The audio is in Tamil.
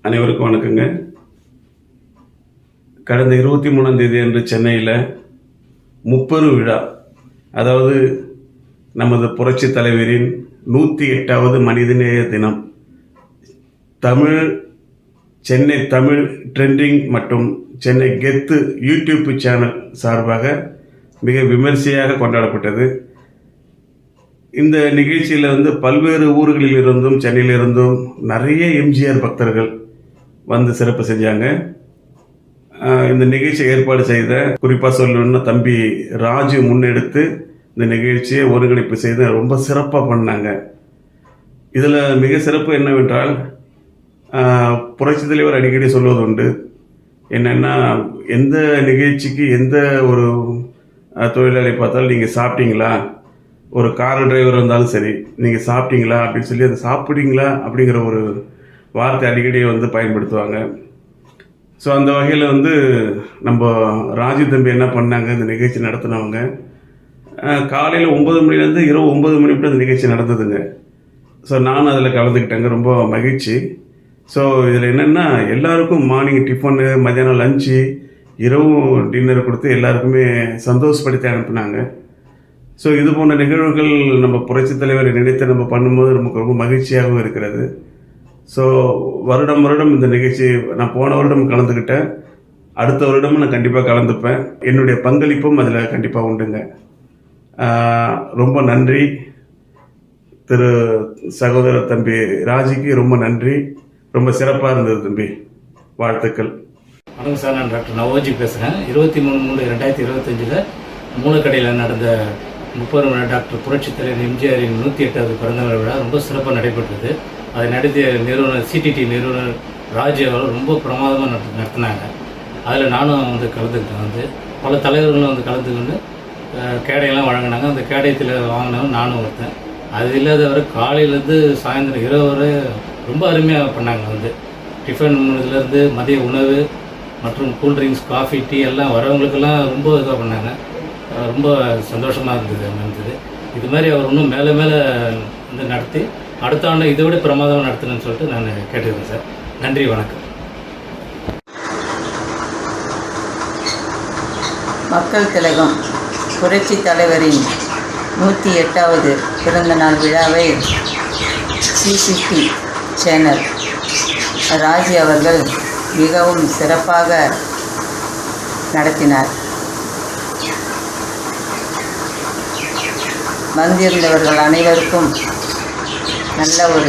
அனைவருக்கும் வணக்கங்க. கடந்த 23ஆம் தேதி அன்று சென்னையில் முப்பெரும் விழா, அதாவது நமது புரட்சி தலைவரின் 108வது மனிதநேய தினம், சென்னை தமிழ் ட்ரெண்டிங் மற்றும் சென்னை கெத்து யூடியூப் சேனல் சார்பாக மிக விமர்சையாக கொண்டாடப்பட்டது. இந்த நிகழ்ச்சியில் பல்வேறு ஊர்களில் இருந்தும் சென்னையிலிருந்தும் நிறைய எம்ஜிஆர் பக்தர்கள் வந்து சிறப்பு செஞ்சாங்க. இந்த நிகழ்ச்சியை ஏற்பாடு செய்த, குறிப்பாக சொல்லணும்னா தம்பி ராஜு முன்னெடுத்து இந்த நிகழ்ச்சியை ஒருங்கிணைப்பு செய்து ரொம்ப சிறப்பாக பண்ணாங்க. இதில் மிக சிறப்பு என்னவென்றால், புரட்சி தலைவர் அடிக்கடி சொல்வது உண்டு, என்னென்னா எந்த நிகழ்ச்சிக்கு எந்த ஒரு தொழிலாளி பார்த்தாலும் நீங்கள் சாப்பிட்டீங்களா, ஒரு கார் டிரைவர் இருந்தாலும் சரி, நீங்கள் சாப்பிட்டீங்களா அப்படின்னு சொல்லி அதை சாப்பிட்டீங்களா அப்படிங்கிற ஒரு வார்த்தை அடிக்கடி பயன்படுத்துவாங்க. ஸோ அந்த வகையில் நம்ம ராஜு தம்பி என்ன பண்ணாங்க, இந்த நிகழ்ச்சி நடத்தினவங்க காலையில் 9 மணிலேருந்து இரவு 9 மணி மட்டும் இந்த நிகழ்ச்சி நடந்ததுங்க. ஸோ நானும் அதில் கலந்துக்கிட்டேங்க, ரொம்ப மகிழ்ச்சி. ஸோ இதில் என்னென்னா எல்லாருக்கும் மார்னிங் டிஃபனு, மத்தியானம் லஞ்சு, இரவு டின்னர் கொடுத்து எல்லாருக்குமே சந்தோஷப்படுத்தி அனுப்புனாங்க. ஸோ இது போன்ற நிகழ்வுகள் நம்ம புரட்சி தலைவரை நினைத்து நம்ம பண்ணும்போது நமக்கு ரொம்ப மகிழ்ச்சியாகவும் இருக்கிறது. ஸோ வருடம் இந்த நிகழ்ச்சி நான் போன வருடம் கலந்துக்கிட்டேன், அடுத்த வருடமும் நான் கண்டிப்பாக கலந்துப்பேன். என்னுடைய பங்களிப்பும் அதில் கண்டிப்பாக உண்டுங்க. ரொம்ப நன்றி சகோதரர் தம்பி ராஜிக்கு ரொம்ப நன்றி. ரொம்ப சிறப்பாக இருந்தது தம்பி, வாழ்த்துக்கள். வணக்கம் சார், நான் டாக்டர் நவோஜி பேசுகிறேன். 23/3/2025 மூலக்கடையில் நடந்த 30 டாக்டர் புரட்சி தலைவர் எம்ஜிஆரின் 108வது பிறந்தநாள் விழா ரொம்ப சிறப்பாக நடைபெற்றது. அதை நடத்திய நிறுவனர் சிடிடி நிறுவனர் ராஜு அவர்கள் ரொம்ப பிரமாதமாக நடத்தினாங்க. அதில் நானும் கலந்துக்கிட்டேன். பல தலைவர்களும் கலந்துக்கிட்டு கேடையெல்லாம் வழங்கினாங்க. அந்த கேடயத்தில் வாங்கினவங்க நானும் ஒருத்தன். அது இல்லாதவரை காலையிலேருந்து சாயந்தரம் இரவு வரை ரொம்ப அருமையாக பண்ணாங்க. டிஃபன் இதுலேருந்து மதிய உணவு மற்றும் கூல்ட்ரிங்க்ஸ், காஃபி, டீ எல்லாம் வரவங்களுக்கெல்லாம் ரொம்ப இதாக பண்ணாங்க. ரொம்ப சந்தோஷமாக இருந்தது. இது மாதிரி அவர் இன்னும் மேலே நடத்தி அடுத்த ஆண்டு இதை விட பிரமாதமாக நடத்தணும்னு சொல்லிட்டு நான் கேட்டுக்கிறேன் சார். நன்றி, வணக்கம். மக்கள் திலகம் புரட்சி தலைவரின் 108வது பிறந்தநாள் விழாவை சிசிடி சேனல் ராஜி அவர்கள் மிகவும் சிறப்பாக நடத்தினார். வந்திருந்தவர்கள் அனைவருக்கும் நல்ல ஒரு